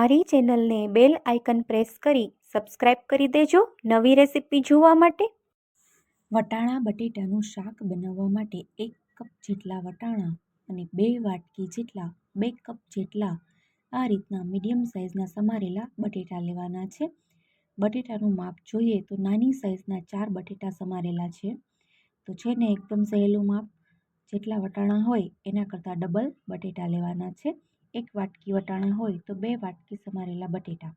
મારી ચેનલને bell icon press કરી સબસ્ક્રાઇબ કરી દેજો નવી રેસિપી જોવા માટે। વટાણા બટેટાનું શાક બનાવવા માટે 1 કપ જેટલા વટાણા અને 2 વાટકી જેટલા 2 કપ જેટલા આ રીતના મીડિયમ સાઇઝના સમારેલા બટેટા લેવાના છે। બટેટાનું માપ જોઈએ તો નાની સાઇઝના 4 બટેટા સમારેલા છે। તો છે ને એકદમ સહેલું માપ, જેટલા વટાણા હોય એના કરતાં ડબલ બટેટા લેવાના છે। 1 વાટકી વટાણા હોય તો 2 વાટકી સમારેલા બટેટા।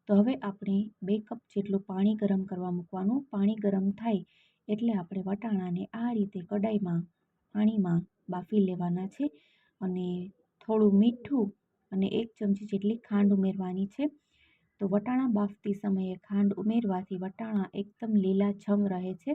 તો હવે આપણે 2 કપ જેટલું પાણી ગરમ કરવા મૂકવાનું। પાણી ગરમ થાય એટલે આપણે વટાણાને આ રીતે કડાઈમાં પાણીમાં બાફી લેવાના છે અને થોડું મીઠું અને 1 ચમચી જેટલી ખાંડ ઉમેરવાની છે। તો વટાણા બાફતી સમયે ખાંડ ઉમેરવાથી વટાણા એકદમ લીલાછમ રહે છે।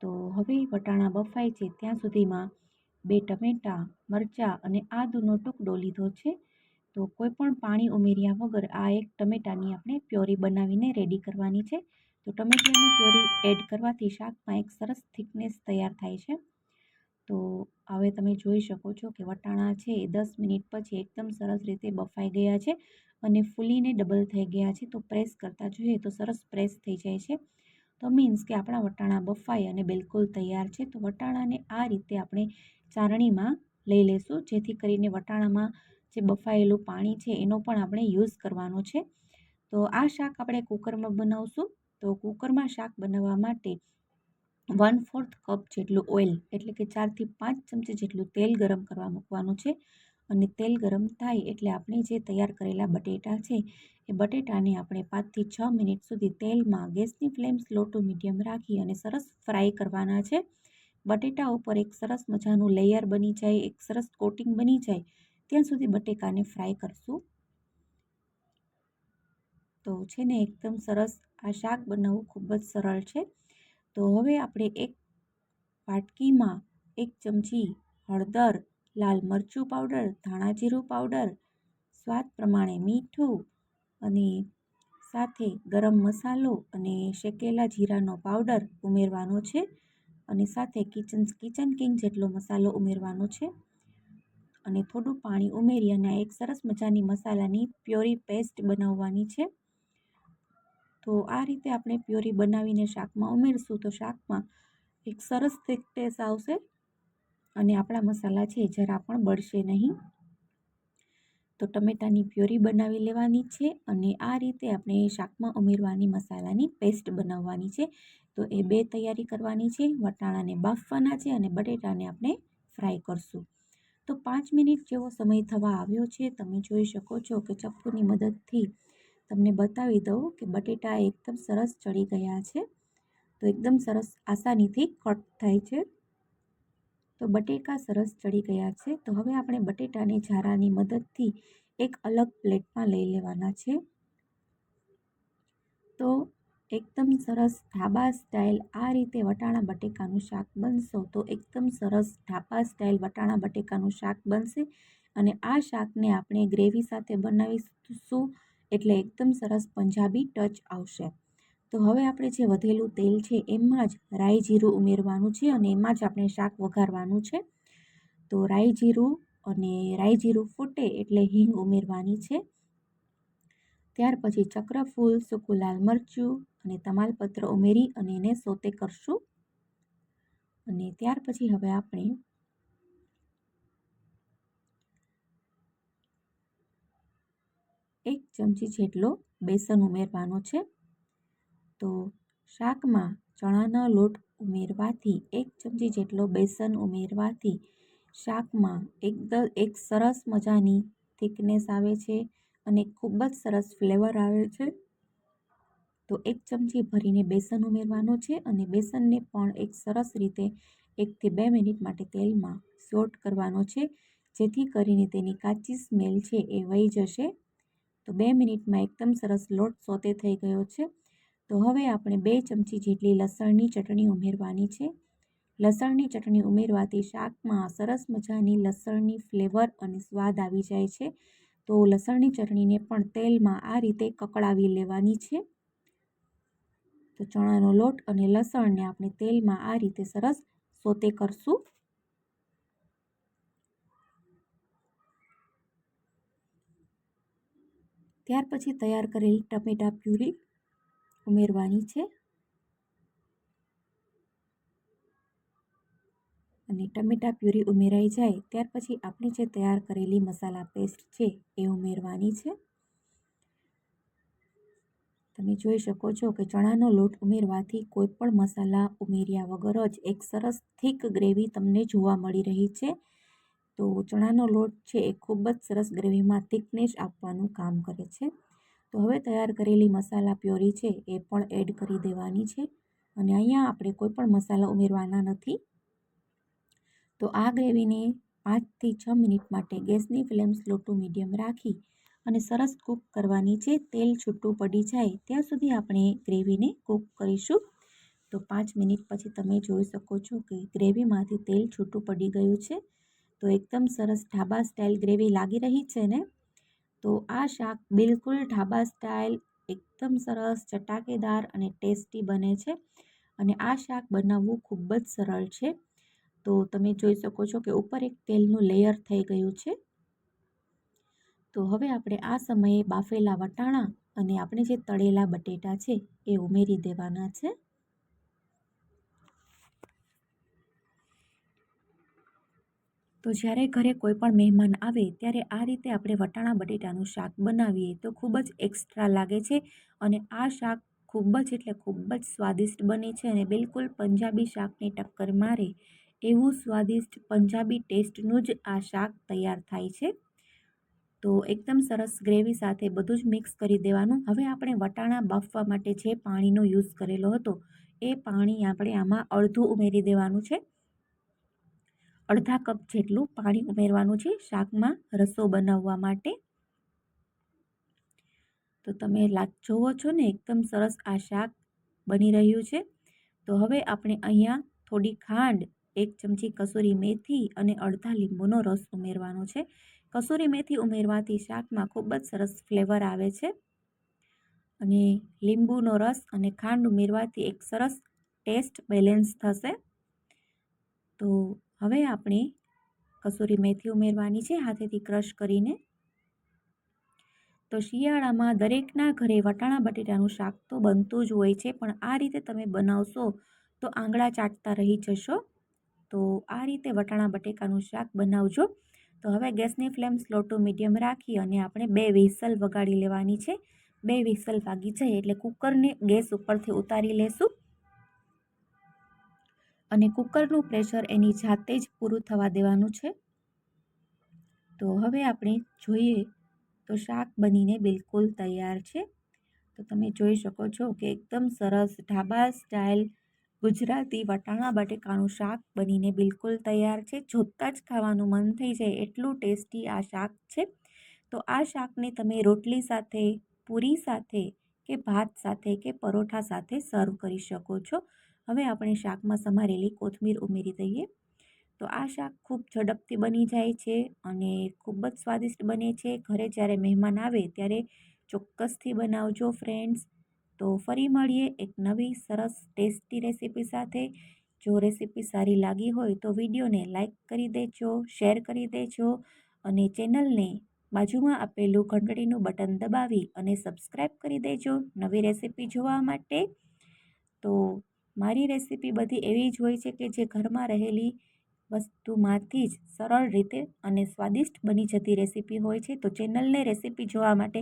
તો હવે વટાણા બફાય છે ત્યાં સુધીમાં 2 ટમેટાં, મરચાં અને આદુનો ટુકડો લીધો છે। તો કોઈ પણ પાણી ઉમેર્યા વગર આ 1 ટમેટાની આપણે પ્યોરી બનાવીને રેડી કરવાની છે। તો ટમેટાની પ્યોરી એડ કરવાથી શાકમાં એક સરસ થિકનેસ તૈયાર થાય છે। તો હવે તમે જોઈ શકો છો કે વટાણા છે એ 10 મિનિટ પછી એકદમ સરસ રીતે બફાઈ ગયા છે અને ફૂલીને ડબલ થઈ ગયા છે। તો પ્રેસ કરતાં જોઈએ તો સરસ પ્રેસ થઈ જાય છે। તો મીન્સ કે આપણા વટાણા બફાઈ અને બિલકુલ તૈયાર છે। તો વટાણાને આ રીતે આપણે ચારણીમાં લઈ લેશું, જેથી કરીને વટાણામાં જે બફાયેલું પાણી છે એનો પણ આપણે યુઝ કરવાનો છે। તો આ શાક આપણે કુકરમાં બનાવશું। તો કુકરમાં શાક બનાવવા માટે 1/4 કપ જેટલું ઓઇલ એટલે કે 4 થી 5 ચમચી જેટલું તેલ ગરમ કરવા મૂકવાનું છે અને તેલ ગરમ થાય એટલે આપણે જે તૈયાર કરેલા બટેટા છે એ બટેટાને આપણે 5 થી 6 મિનિટ સુધી તેલમાં ગેસની ફ્લેમ સ્લો ટુ મીડિયમ રાખી અને સરસ ફ્રાય કરવાના છે। બટેટા ઉપર એક સરસ મજાનું લેયર બની જાય, એક સરસ કોટિંગ બની જાય ત્યાં સુધી બટેકાને ફ્રાય કરશું। તો છે ને એકદમ સરસ આ શાક બનાવવું ખૂબ જ સરળ છે। તો હવે આપણે એક વાટકીમાં 1 ચમચી હળદર, લાલ મરચું પાવડર, ધાણા જીરું પાવડર, સ્વાદ પ્રમાણે મીઠું અને સાથે ગરમ મસાલો અને શેકેલા જીરાનો પાવડર ઉમેરવાનો છે અને સાથે કિચન કિંગ જેટલો મસાલો ઉમેરવાનો છે અને થોડું પાણી ઉમેરી અને એક સરસ મજાની મસાલાની પ્યોરી પેસ્ટ બનાવવાની છે। તો આ રીતે આપણે પ્યોરી બનાવીને શાકમાં ઉમેરશું તો શાકમાં એક સરસ થિકનેસ આવશે અને આપણા મસાલા છે જરા પણ બળશે નહીં। તો ટમેટાની પ્યોરી બનાવી લેવાની છે અને આ રીતે આપણે શાકમાં ઉમેરવાની મસાલાની પેસ્ટ બનાવવાની છે। તો એ 2 તૈયારી કરવાની છે। વટાણાને બાફવાના છે અને બટેટાને આપણે ફ્રાય કરશું। તો 5 મિનિટ જેવો સમય થવા આવ્યો છે। તમે જોઈ શકો છો કે ચપ્પુની મદદથી તમને બતાવી દઉં કે બટેટા એકદમ સરસ ચડી ગયા છે। તો એકદમ સરસ આસાનીથી કટ થાય છે। તો બટેકા સરસ ચડી ગયા છે। તો હવે આપણે બટેટાને ઝારાની મદદથી એક અલગ પ્લેટમાં લઈ લેવાના છે। તો એકદમ સરસ ઢાબા સ્ટાઇલ આ રીતે વટાણા બટેકાનું શાક બનશો તો એકદમ સરસ ઢાબા સ્ટાઇલ વટાણા બટેકાનું શાક બનશે અને આ શાકને આપણે ગ્રેવી સાથે બનાવીશું એટલે એકદમ સરસ પંજાબી ટચ આવશે। તો હવે આપણે જે વધેલું તેલ છે એમાં જ રાઈ જીરું ઉમેરવાનું છે અને એમાં જ આપણે શાક વઘારવાનું છે। તો રાઈ જીરું ફૂટે એટલે હિંગ ઉમેરવાની છે। ત્યાર પછી ચક્રફૂલ, સૂકું લાલ મરચું અને તમાલપત્ર ઉમેરી અને એને સોતે કરશું અને ત્યાર પછી હવે આપણે 1 ચમચી જેટલો બેસન ઉમેરવાનો છે। તો શાકમાં ચણાનો લોટ ઉમેરવાથી 1 ચમચી જેટલો બેસન ઉમેરવાથી શાકમાં એક સરસ મજાની થિકનેસ આવે છે અને ખૂબ જ સરસ ફ્લેવર આવે છે। તો 1 ચમચી ભરીને બેસન ઉમેરવાનું છે અને બેસનને પણ એક સરસ રીતે 1 થી 2 મિનિટ માટે તેલમાં સોટ કરવાનો છે, જેથી કરીને તેની કાચી સ્મેલ છે એ વહી જશે। તો 2 મિનિટમાં એકદમ સરસ લોટ સોતે થઈ ગયો છે। તો હવે આપણે 2 ચમચી જેટલી લસણની ચટણી ઉમેરવાની છે। લસણની ચટણી ઉમેરવાથી શાકમાં સરસ મજાની લસણની ફ્લેવર અને સ્વાદ આવી જાય છે। તો લસણની ચટણીને પણ તેલમાં આ રીતે કકળાવી લેવાની છે। તો ચણાનો લોટ અને લસણને આપણે તેલમાં આ રીતે સરસ સોતે કરશું। ત્યાર પછી તૈયાર કરેલી ટમેટા પ્યુરી ઉમેરવાની છે અને ટમેટા પ્યુરી ઉમેરાઈ જાય ત્યાર પછી આપણે જે તૈયાર કરેલી મસાલા પેસ્ટ છે એ ઉમેરવાની છે. તમે જોઈ શકો છો કે ચણાનો લોટ ઉમેરવાથી કોઈ પણ મસાલા ઉમેર્યા વગર જ એક સરસ થીક ગ્રેવી તમને જોવા મળી રહી છે. તો ચણાનો લોટ છે એ ખૂબ જ સરસ ગ્રેવીમાં થિકનેસ આપવાનું કામ કરે છે. તો હવે તૈયાર કરેલી મસાલા પ્યોરી છે એ પણ એડ કરી દેવાની છે અને અહીંયા આપણે કોઈ પણ મસાલા ઉમેરવાના નથી. તો આ ગ્રેવીને 5 થી 6 મિનિટ માટે ગેસની ફ્લેમ સ્લો ટુ મીડિયમ રાખી અને સરસ કૂક કરવાની છે. તેલ છૂટું પડી જાય ત્યાં સુધી આપણે ગ્રેવીને કૂક કરીશું. તો 5 મિનિટ પછી તમે જોઈ શકો છો કે ગ્રેવીમાંથી તેલ છૂટું પડી ગયું છે. તો એકદમ સરસ ઢાબા સ્ટાઇલ ગ્રેવી લાગી રહી છે ને. તો આ શાક બિલકુલ ઢાબા સ્ટાઇલ એકદમ સરસ ચટાકેદાર અને ટેસ્ટી બને છે અને આ શાક બનાવવું ખૂબ જ સરળ છે. તો તમે જોઈ શકો છો કે ઉપર એક તેલનું લેયર થઈ ગયું છે. તો હવે આપણે આ સમયે બાફેલા વટાણા અને આપણે જે તળેલા બટેટા છે એ ઉમેરી દેવાના છે. તો જ્યારે ઘરે કોઈ પણ મહેમાન આવે ત્યારે આ રીતે આપણે વટાણા બટેટાનું શાક બનાવીએ તો ખૂબ જ એક્સ્ટ્રા લાગે છે અને આ શાક ખૂબ જ એટલે ખૂબ જ સ્વાદિષ્ટ બને છે અને બિલકુલ પંજાબી શાકની ટક્કર મારે એવું સ્વાદિષ્ટ પંજાબી ટેસ્ટનું જ આ શાક તૈયાર થાય છે. તો એકદમ સરસ ગ્રેવી સાથે બધું જ મિક્સ કરી દેવાનું. હવે આપણે વટાણા બાફવા માટે જે પાણીનો યુઝ કરેલો હતો એ પાણી આપણે આમાં અડધું ઉમેરી દેવાનું છે. અડધા કપ જેટલું પાણી ઉમેરવાનું છે શાકમાં રસો બનાવવા માટે. તો તમે જોવો છો ને એકદમ સરસ આ શાક બની રહ્યું છે. તો હવે આપણે અહીંયા થોડી ખાંડ, 1 ચમચી કસૂરી મેથી અને અડધા લીંબુનો રસ ઉમેરવાનો છે. કસૂરી મેથી ઉમેરવાથી શાકમાં ખૂબ જ સરસ ફ્લેવર આવે છે અને લીંબુનો રસ અને ખાંડ ઉમેરવાથી એક સરસ ટેસ્ટ બેલેન્સ થશે. તો હવે આપણે કસૂરી મેથી ઉમેરવાની છે હાથેથી ક્રશ કરીને. તો શિયાળામાં દરેકના ઘરે વટાણા બટેટાનું શાક તો બનતું જ હોય છે પણ આ રીતે તમે બનાવશો તો આંગળા ચાટતા રહી જશો. તો આ રીતે વટાણા બટેકાનું શાક બનાવજો. તો હવે ગેસની ફ્લેમ સ્લો ટુ મીડિયમ રાખી અને આપણે 2 વિસલ વગાડી લેવાની છે. 2 વિસલ વાગી જાય એટલે કુકરને ગેસ ઉપરથી ઉતારી લેશું અને કુકરનું પ્રેશર એની જાતે જ પૂરું થવા દેવાનું છે. તો હવે આપણે જોઈએ તો શાક બનીને બિલકુલ તૈયાર છે. તો તમે જોઈ શકો છો કે એકદમ સરસ ઢાબા સ્ટાઇલ ગુજરાતી વટાણા બટેકાનું શાક બનીને બિલકુલ તૈયાર છે. જોતાં જ ખાવાનું મન થઈ જાય એટલું ટેસ્ટી આ શાક છે. તો આ શાકને તમે રોટલી સાથે, પૂરી સાથે કે ભાત સાથે કે પરોઠા સાથે સર્વ કરી શકો છો. હવે આપણે શાકમાં સમારેલી કોથમીર ઉમેરી દઈએ. તો આ શાક ખૂબ ઝડપથી બની જાય છે અને ખૂબ જ સ્વાદિષ્ટ બને છે. ઘરે જ્યારે મહેમાન આવે ત્યારે ચોક્કસથી બનાવજો ફ્રેન્ડ્સ. તો ફરી મળીએ એક નવી સરસ ટેસ્ટી રેસીપી સાથે. જો રેસીપી સારી લાગી હોય તો વિડીયોને લાઈક કરી દેજો, શેર કરી દેજો અને ચેનલને બાજુમાં આપેલું ઘંટડીનું બટન દબાવી અને સબસ્ક્રાઈબ કરી દેજો નવી રેસીપી જોવા માટે. તો મારી રેસીપી બધી એવી જ હોય છે કે જે ઘરમાં રહેલી વસ્તુમાંથી જ સરળ રીતે અને સ્વાદિષ્ટ બની જતી રેસીપી હોય છે. તો ચેનલને રેસીપી જોવા માટે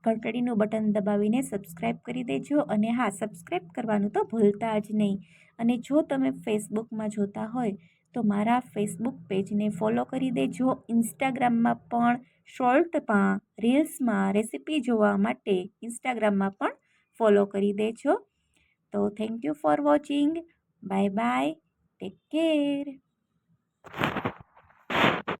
ઘંટડીનું બટન દબાવીને સબસ્ક્રાઈબ કરી દેજો અને હા, સબસ્ક્રાઈબ કરવાનું તો ભૂલતા જ નહીં. અને જો તમે ફેસબુકમાં જોતા હોય તો મારા ફેસબુક પેજને ફોલો કરી દેજો. ઇન્સ્ટાગ્રામમાં પણ શોર્ટમાં, રીલ્સમાં રેસીપી જોવા માટે ઇન્સ્ટાગ્રામમાં પણ ફોલો કરી દેજો. તો thank you for watching. Bye bye. Take care.